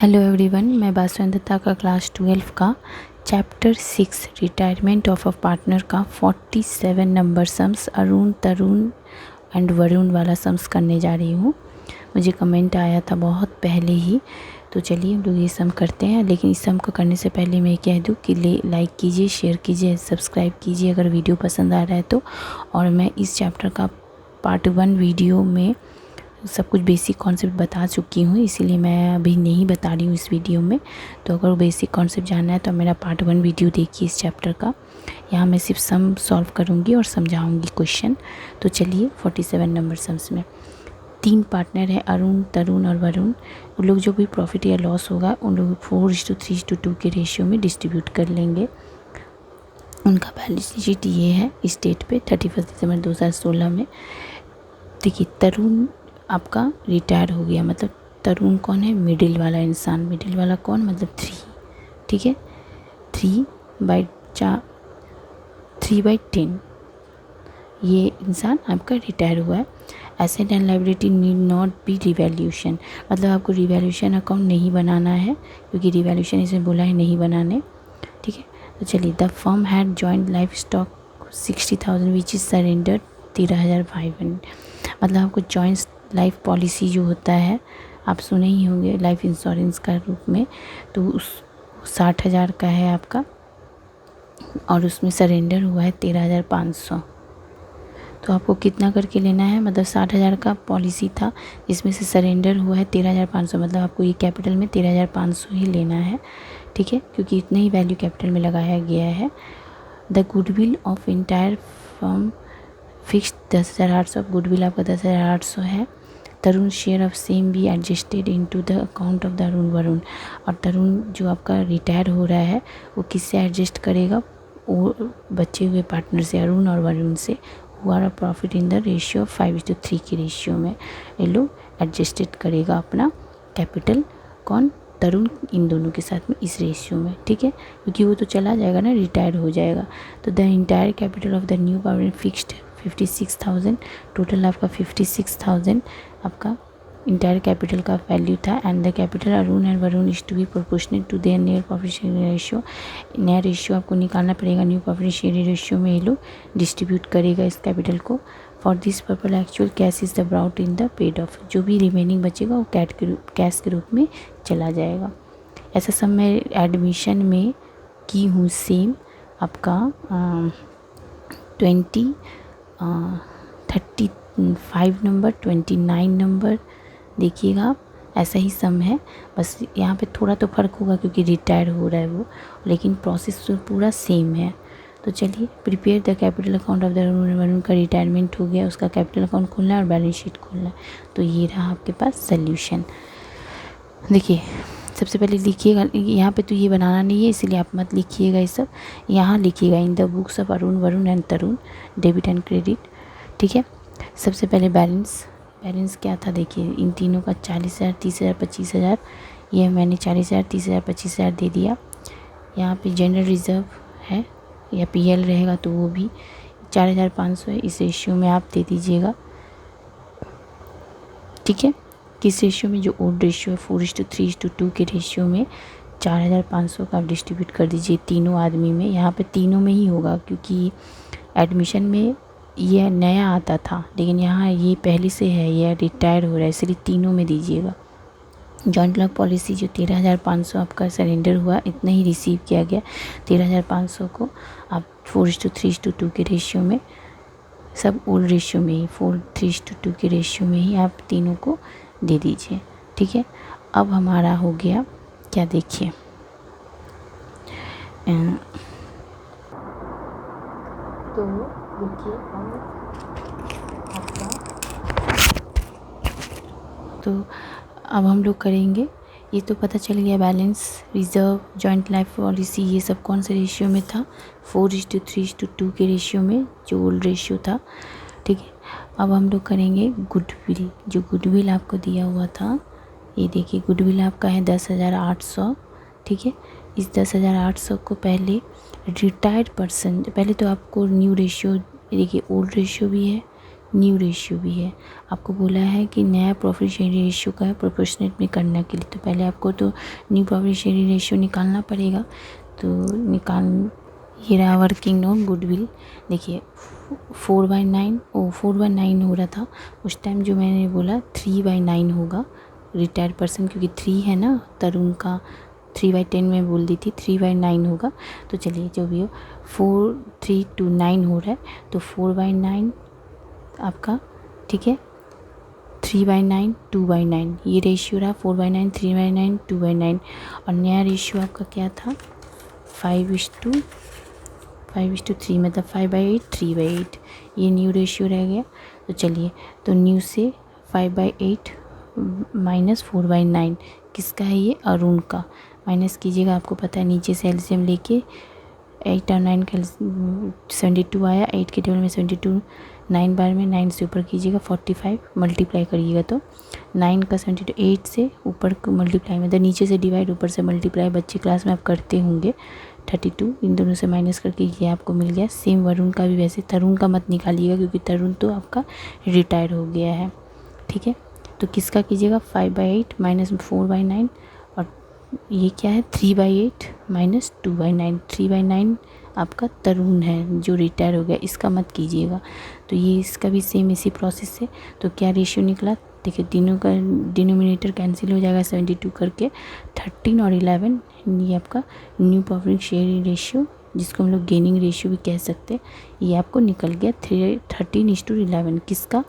Hello everyone, मैं बासुन दत्ता का class 12 का chapter 6 retirement of a partner का 47 number sums Arun, Tarun and Varun वाला सम्स करने जा रही हूँ। मुझे कमेंट आया था बहुत पहले ही, तो चलिए हम लोग ये सम करते हैं। लेकिन इस सम को करने से पहले मैं कह दूँ कि लाइक कीजिए, शेयर कीजिए, सब्सक्राइब कीजिए अगर वीडियो पसंद आ रहा है तो। और मैं इस चैप्टर का पार्ट 1 वीडियो में सब कुछ बेसिक कॉन्सेप्ट बता चुकी हूँ, इसीलिए मैं अभी नहीं बता रही हूँ इस वीडियो में। तो अगर बेसिक कॉन्सेप्ट जानना है तो मेरा पार्ट 1 वीडियो देखिए इस चैप्टर का। यहाँ मैं सिर्फ सम सॉल्व करूँगी और समझाऊँगी क्वेश्चन। तो चलिए 47 नंबर सम्स में 3 पार्टनर हैं, अरुण, तरुण और वरुण। उन लोग जो भी प्रॉफिट या लॉस होगा उन लोग 4:3:2 के रेशियो में डिस्ट्रीब्यूट कर लेंगे। उनका बैलेंस शीट ये है इस डेट पे 31 दिसंबर 2016 में। देखिए, तरुण आपका रिटायर हो गया, मतलब तरुण कौन है? मिडिल वाला इंसान। मिडिल वाला कौन? मतलब 3, ठीक है। 3/10 ये इंसान आपका रिटायर हुआ है। Asset and liability need not be revaluation, मतलब आपको रिवैल्यूशन अकाउंट नहीं बनाना है, क्योंकि रिवैल्यूशन इसमें बोला है नहीं बनाने, ठीक है। तो चलिए, the firm had joint life stock 60,000 which is surrender 13,500, मतलब आपको जॉइंट लाइफ पॉलिसी जो होता है आप सुने ही होंगे लाइफ इंश्योरेंस का रूप में, तो उस 60,000 का है आपका, और उसमें सरेंडर हुआ है 13,500। तो आपको कितना करके लेना है? मतलब 60,000 का पॉलिसी था, जिसमें से सरेंडर हुआ है 13,500, मतलब आपको ये कैपिटल में 13,500 ही लेना है, ठीक है, क्योंकि इतने ही वैल्यू कैपिटल में लगाया गया है। The goodwill of entire firm fixed 10,800, goodwill आपका 10,800 है। Tarun share of same be adjusted into the account of the Arun Varun, और तरुण जो आपका रिटायर हो रहा है वो किससे एडजस्ट करेगा? वो बचे हुए पार्टनर से, अरुण और वरुण से, who are a profit in the ratio 5:3 के रेशियो में ये लोग एडजस्टेड करेगा अपना कैपिटल। कौन? तरुण इन दोनों के साथ में इस रेशियो में, ठीक है, क्योंकि वो तो चला जाएगा ना, रिटायर हो जाएगा। तो the entire capital of the new partner fixed 56,000, total आपका 56,000 आपका इंटायर कैपिटल का वैल्यू था। And the capital Arun and Varun is to be proportional to their near profit sharing ratio. नया रेशियो आपको निकालना पड़ेगा, न्यू प्रॉफिट शेयरिंग रेशियो में ये लोग डिस्ट्रीब्यूट करेगा इस कैपिटल को। For this purple actual cash is the brought in the paid of, जो भी रिमेनिंग बचेगा वो कैश के रूप में चला जाएगा। ऐसा सब मैं एडमिशन में की हूँ सेम आपका 35 नंबर, 29 नंबर, देखिएगा आप, ऐसा ही सम है। बस यहाँ पे थोड़ा तो फ़र्क होगा क्योंकि रिटायर हो रहा है वो, लेकिन प्रोसेस तो पूरा सेम है। तो चलिए, prepare the capital account of the Varun का रिटायरमेंट हो गया, उसका कैपिटल अकाउंट खोलना है और बैलेंस शीट खोलना है। तो ये रहा आपके पास सल्यूशन। देखिए, सबसे पहले लिखिएगा, यहाँ पे तो ये बनाना नहीं है इसीलिए आप मत लिखिएगा ये सब, यहाँ लिखिएगा in the books of Arun, Varun and Tarun, debit and credit, ठीक है। सबसे पहले बैलेंस क्या था? देखिए, इन तीनों का 40,000, 30,000, 25,000, ये मैंने 40,000, 30,000, 25,000 दे दिया। यहाँ पे जनरल रिजर्व है या PL रहेगा तो वो भी 4,500 है, इस रेशियो में आप दे दीजिएगा, ठीक है। किस रेशियो में? जो ओल्ड रेशियो है 4:3:2 के रेशियो में 4,500 का आप डिस्ट्रीब्यूट कर दीजिए तीनों आदमी में। यहाँ पे तीनों में ही होगा क्योंकि एडमिशन में ये नया आता था, लेकिन यहाँ ये पहले से है, ये रिटायर हो रहा है, इसलिए तीनों में दीजिएगा। जॉइंट लॉक पॉलिसी जो 13,500 आपका सरेंडर हुआ, इतना ही रिसीव किया गया। 13,500 को आप 4:3:2 के रेशियो में, सब ओल्ड रेशियो में ही 4:3:2 के रेशियो में ही आप तीनों को दे दीजिए, ठीक है। अब हमारा हो गया क्या? देखिए, तो देखिए अब हम लोग करेंगे, ये तो पता चल गया balance, reserve, joint life policy, ये सब कौन से रेशियो में था? 4:3:2 के रेशियो में, जो ओल्ड रेशियो था, ठीक है। अब हम लोग करेंगे गुडविल, जो गुडविल आपको दिया हुआ था, ये देखिए गुडविल आपका है 10,800, ठीक है। इस 10,800 को पहले रिटायर्ड पर्सन, पहले तो आपको न्यू रेशियो, देखिए ओल्ड रेशियो भी है, न्यू रेशियो भी है। आपको बोला है कि नया प्रॉफिट शेयरिंग रेशियो का प्रोपोर्शनेट में करने के लिए, तो पहले आपको तो न्यू प्रॉफिट शेयरिंग रेशियो निकालना पड़ेगा। तो ये रहा वर्किंग नोट गुडविल। देखिए 4/9 4/9 हो रहा था उस टाइम, जो मैंने बोला 3/9 होगा रिटायर्ड पर्सन, क्योंकि 3 है ना तरुण का, 3/10 में बोल दी थी, 3/9 होगा। तो चलिए जो भी हो 4/3 हो रहा है, तो 4/9 आपका, ठीक है, 3/9 2/9 ये रेशियो रहा। 4/9 3/9 2/9 और नया रेशियो आपका क्या था 5:3, मतलब 5/8 3/8, ये न्यू रेशियो रह गया। तो चलिए, तो न्यू से 5/8 माइनस 4/9 किसका है, ये अरुण का। माइनस कीजिएगा, आपको पता है नीचे से एलसीएम लेके 8 और 9 का 72 आया, 8 के टेबल में 72, 9 बार में 9 से ऊपर कीजिएगा 45, मल्टीप्लाई करिएगा तो 9 का 72, 8 से ऊपर मल्टीप्लाई, मतलब नीचे से डिवाइड ऊपर से मल्टीप्लाई, बच्चे क्लास में आप करते होंगे। 32 इन दोनों से माइनस करके ये आपको मिल गया। सेम वरुण का भी, वैसे तरुण का मत निकालिएगा क्योंकि तरुण तो आपका रिटायर हो गया है, ठीक है। तो किसका कीजिएगा 5/8 माइनस 4/9 और ये क्या है 3/8 माइनस 2/9, 3/9 आपका तरुण है जो रिटायर हो गया, इसका मत कीजिएगा। तो ये इसका भी सेम इसी प्रोसेस से। तो क्या रेशियो निकला, देखिए तीनों का डिनोमिनेटर कैंसिल हो जाएगा 72 करके, 13 और 11 ये आपका न्यू प्रॉफिट शेयरिंग रेशियो, जिसको हम लोग गेनिंग रेशियो भी कह सकते हैं, ये आपको निकल गया 13:11 किसका,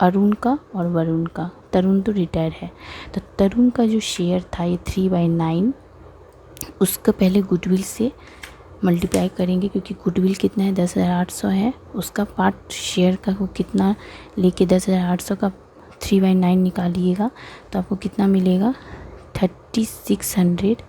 अरुण का और वरुण का। तरुण तो रिटायर है, तो तरुण का जो शेयर था ये 3/9, उसका पहले गुडविल से मल्टीप्लाई करेंगे क्योंकि गुडविल कितना है 10,800 है, उसका पार्ट शेयर का वो कितना लेके 10,800 का 3/9 निकालिएगा तो आपको कितना मिलेगा 3600।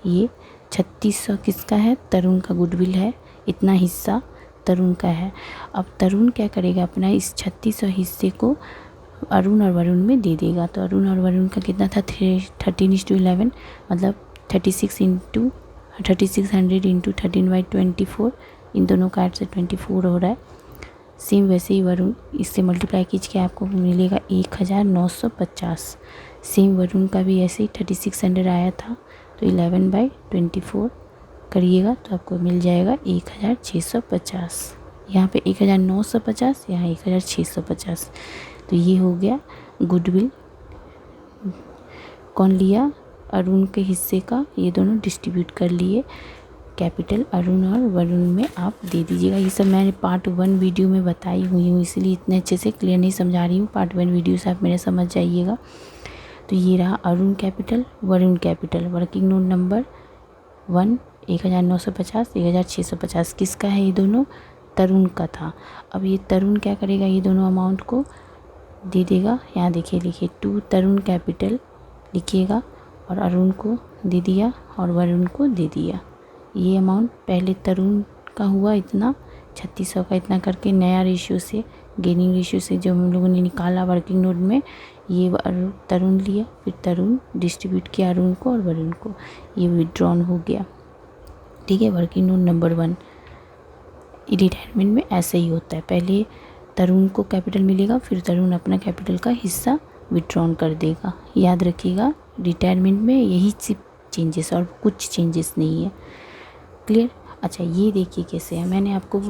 ये 3600 किसका है, तरुण का गुडविल है, इतना हिस्सा तरुण का है। अब तरुण क्या करेगा, अपना इस 3600 हिस्से को अरुण और वरुण में दे देगा। तो अरुण और वरुण का कितना था 13:11, मतलब 3600 इंटू 13/24, इन दोनों का 8 से 24 हो रहा है। सेम वैसे ही वरुण, इससे मल्टीप्लाई कीजिए आपको मिलेगा 1950। सेम वरुण का भी ऐसे ही 3600 आया था, तो 11/24 करिएगा तो आपको मिल जाएगा 1650। यहाँ पे 1950, यहाँ 1650। तो ये हो गया गुडविल। कौन लिया, अरुण के हिस्से का, ये दोनों डिस्ट्रीब्यूट कर लिए। कैपिटल अरुण और वरुण में आप दे दीजिएगा। ये सब मैंने पार्ट 1 वीडियो में बताई हुई हूँ, इसलिए इतने अच्छे से क्लियर नहीं समझा रही हूँ। पार्ट 1 वीडियो से आप मेरे समझ जाइएगा। तो ये रहा Arun capital, Varun capital. Working note number 1 1950, 1650 किसका है, ये दोनों तरुण का था। अब ये तरुण क्या करेगा, ये दोनों अमाउंट को दे देगा। यहाँ देखिए, लिखिए 2 तरुण कैपिटल लिखिएगा और अरुण को दे दिया और वरुण को दे दिया। ये अमाउंट पहले तरुण का हुआ इतना 3600 का, इतना करके नया रेशियो से, गेनिंग रेशियो से जो हम लोगों ने निकाला वर्किंग नोट में, ये तरुण लिया, फिर तरुण डिस्ट्रीब्यूट किया अरुण को और वरुण को, ये विड्रॉन हो गया, ठीक है। वर्किंग नोट नंबर 1 रिटायरमेंट में ऐसे ही होता है, पहले तरुण को कैपिटल मिलेगा, फिर तरुण अपना कैपिटल का हिस्सा विड्रॉन कर देगा। याद रखिएगा, रिटायरमेंट में यही सिर्फ चेंजेस और कुछ चेंजेस नहीं है। क्लियर। अच्छा, ये देखिए कैसे है, मैंने आपको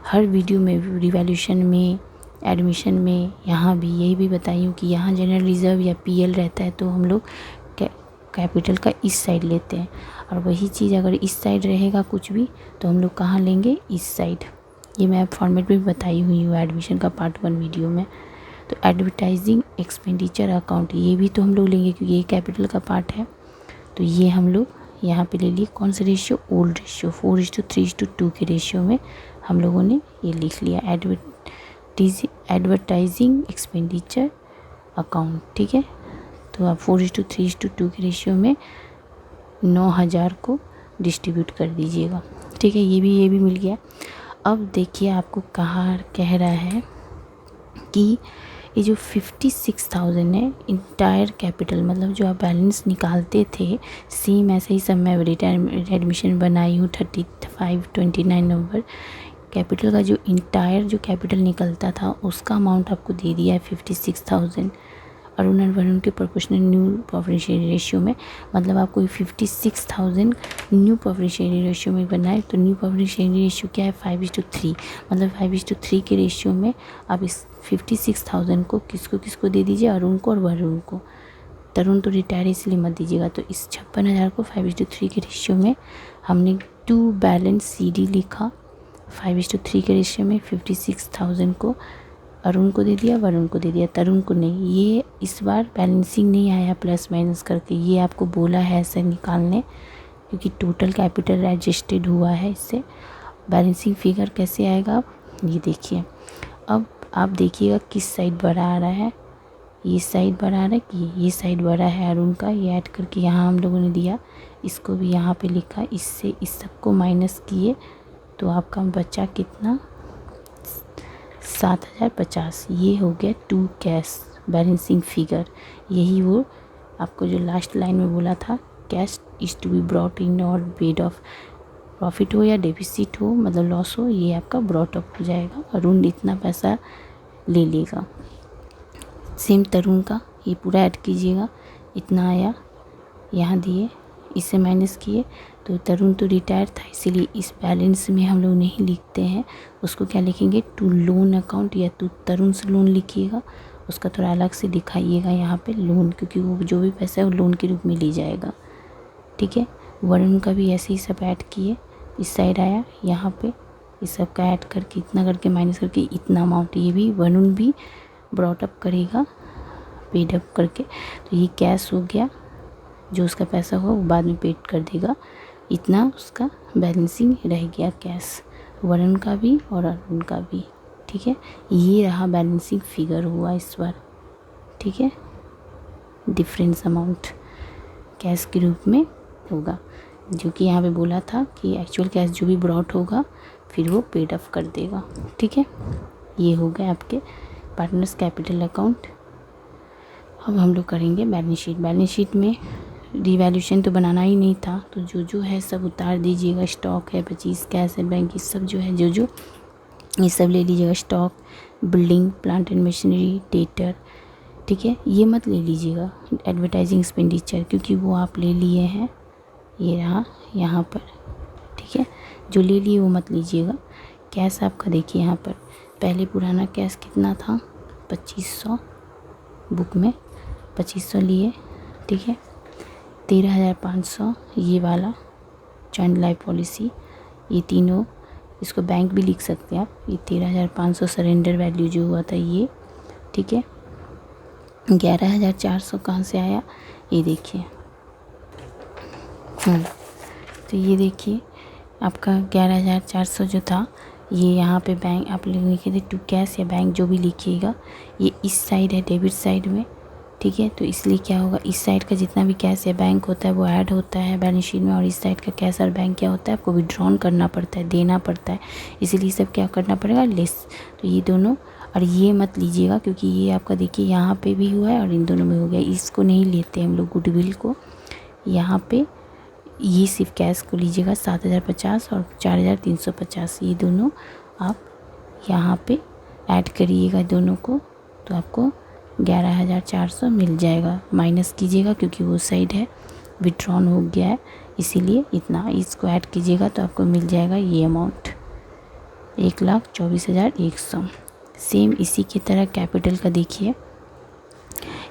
हर वीडियो में रिवैल्यूएशन में, एडमिशन में, यहाँ भी यही भी बताई हूँ कि यहाँ जनरल रिजर्व या पीएल रहता है तो हम लोग कैपिटल का इस साइड लेते हैं, और वही चीज़ अगर इस साइड रहेगा कुछ भी तो हम लोग कहाँ लेंगे, इस साइड। ये मैं फॉर्मेट में भी बताई हुई हूँ एडमिशन का पार्ट 1 वीडियो में। तो एडवर्टाइजिंग एक्सपेंडिचर अकाउंट, ये भी तो हम लोग लेंगे क्योंकि ये कैपिटल का पार्ट है। तो ये हम लोग यहाँ पे ले लिए, कौन सा रेशियो, ओल्ड रेशियो 4:3:2 के रेशियो में हम लोगों ने ये लिख लिया एडवर्टाइजिंग एक्सपेंडिचर अकाउंट, ठीक है। तो आप 4:3:2 के रेशियो में 9000 को डिस्ट्रीब्यूट कर दीजिएगा, ठीक है। ये भी मिल गया। अब देखिए आपको कह रहा है कि ये जो 56,000 है इंटायर कैपिटल, मतलब जो आप बैलेंस निकालते थे, सेम ऐसे ही सब मैं रिटायरमेंट एडमिशन बनाई हूँ 35-29 नंबर। कैपिटल का जो इंटायर जो कैपिटल निकलता था उसका अमाउंट आपको दे दिया है 56,000 अरुण और वरुण के proportional new profit sharing ratio में। मतलब आपको 56,000 न्यू प्रॉफिट शेयरिंग रेशियो में बनना है। तो न्यू प्रॉफिट शेयरिंग रेशियो क्या है 5:3। मतलब 5:3 के रेशियो में आप इस 56,000 को किसको किसको दे दीजिए, अरुण को और वरुण को। तरुण तो रिटायर इसलिए मत दीजिएगा। तो इस 56,000 को 5:3 के रेशियो में हमने टू बैलेंस CD लिखा। 5:3 के रेशियो में 56,000 को अरुण को दे दिया, वरुण को दे दिया, तरुण को नहीं। ये इस बार बैलेंसिंग नहीं आया प्लस माइनस करके, ये आपको बोला है ऐसे निकालने, क्योंकि टोटल कैपिटल एडजस्टेड हुआ है। इससे बैलेंसिंग फिगर कैसे आएगा आप ये देखिए। अब आप देखिएगा किस साइड बड़ा आ रहा है, ये साइड बड़ा आ रहा है कि ये साइड बड़ा है अरुण का। ये ऐड करके यहाँ हम लोगों ने दिया, इसको भी यहाँ पे लिखा, इससे इस सबको माइनस किए तो आपका बचा कितना 7,050। ये हो गया टू कैश बैलेंसिंग फिगर। यही वो आपको जो लास्ट लाइन में बोला था, cash is to be brought in और पेड ऑफ। प्रॉफिट हो या डेफिसिट हो, मतलब लॉस हो, ये आपका ब्रॉट अप हो जाएगा। अरुण इतना पैसा ले लेगा। सेम तरुण का ये पूरा ऐड कीजिएगा, इतना आया, यहाँ दिए, इससे माइनस किए। तो तरुण तो रिटायर था, इसीलिए इस बैलेंस में हम लोग नहीं लिखते हैं, उसको क्या लिखेंगे टू लोन अकाउंट, या टू तरुण से लोन लिखिएगा। उसका थोड़ा अलग से दिखाइएगा यहाँ पे लोन, क्योंकि वो जो भी पैसा है वो लोन के रूप में ली जाएगा। ठीक है, वरुण का भी ऐसे ही सब ऐड किए, इस साइड आया, यहाँ पे इस सब का ऐड करके इतना करके माइनस करके इतना अमाउंट, ये भी वरुण भी ब्रॉट अप करेगा पेड अप करके। तो ये कैश हो गया, जो उसका पैसा हुआ वो बाद में पेड कर देगा। इतना उसका बैलेंसिंग रह गया कैश, वरुण का भी और अरुण का भी। ठीक है, ये रहा बैलेंसिंग फिगर हुआ इस बार। ठीक है, डिफरेंस अमाउंट कैश के रूप में होगा, जो कि यहाँ पे बोला था कि एक्चुअल कैश जो भी ब्रॉट होगा फिर वो पेड अप कर देगा। ठीक है, ये हो गए आपके पार्टनर्स कैपिटल अकाउंट। अब हम लोग करेंगे बैलेंस शीट। बैलेंस शीट में रिवैल्यूएशन तो बनाना ही नहीं था, तो जो है सब उतार दीजिएगा। स्टॉक है 25, कैश है बैंक, ये सब जो है जो ये सब ले लीजिएगा। Stock, building, plant and machinery, debtor. ठीक है, ये मत ले लीजिएगा एडवर्टाइजिंग एक्सपेंडिचर, क्योंकि वो आप ले लिए हैं, ये रहा यहाँ पर। ठीक है, जो ले लिए वो मत लीजिएगा। कैश आपका देखिए यहाँ पर, पहले पुराना कैश कितना था 2500, बुक में 2500 लिए। ठीक है, 13,500 ये वाला चाइल्ड लाइफ पॉलिसी, ये तीनों, इसको बैंक भी लिख सकते हैं आप। ये 13,500 सरेंडर वैल्यू जो हुआ था ये। ठीक है, 11,400 कहाँ से आया ये देखिए। तो ये देखिए आपका 11,400 जो था, ये यहाँ पे बैंक आप लिखे थे टू कैश या बैंक जो भी लिखिएगा। ये इस साइड है डेबिट साइड में। ठीक है, तो इसलिए क्या होगा, इस साइड का जितना भी कैश या बैंक होता है वो ऐड होता है बैलेंस शीट में, और इस साइड का कैश और बैंक क्या होता है आपको विड्रॉन करना पड़ता है, देना पड़ता है। इसीलिए सब क्या करना पड़ेगा लेस। तो ये दोनों, और ये मत लीजिएगा क्योंकि ये आपका देखिए यहाँ पे भी हुआ है और इन दोनों में हो गया। इसको नहीं लेते हम लोग गुडविल को। यहाँ पे ये सिर्फ कैश को लीजिएगा 7,050 और 4,350, ये दोनों आप यहाँ पे ऐड करिएगा दोनों को, तो आपको 11,400 मिल जाएगा। माइनस कीजिएगा क्योंकि वो साइड है विड्रॉन हो गया है, इसीलिए इतना इसको ऐड कीजिएगा तो आपको मिल जाएगा ये अमाउंट 1,24,100। सेम इसी की तरह कैपिटल का देखिए,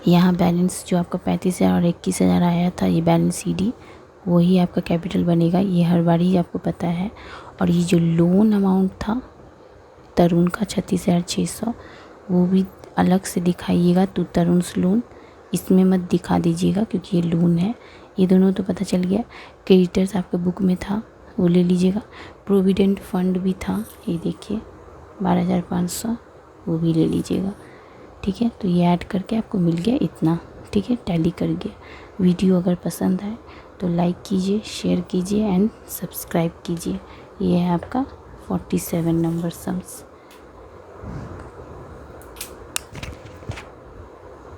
यहाँ बैलेंस जो आपका 35,000 और 21,000 आया था, ये बैलेंस CD वही आपका कैपिटल बनेगा, ये हर बार ही आपको पता है। और ये जो लोन अमाउंट था तरुण का 36,600, वो भी अलग से दिखाइएगा, तो तरुण से लोन इसमें मत दिखा दीजिएगा क्योंकि ये लोन है। ये दोनों तो पता चल गया। क्रेडिटर्स आपके बुक में था वो ले लीजिएगा। प्रोविडेंट फंड भी था, ये देखिए 12,500, वो भी ले लीजिएगा। ठीक है, तो ये ऐड करके आपको मिल गया इतना। ठीक है, टैली कर गया। वीडियो अगर पसंद आए तो लाइक कीजिए, शेयर कीजिए एंड सब्सक्राइब कीजिए। ये है आपका 47 नंबर सम्स।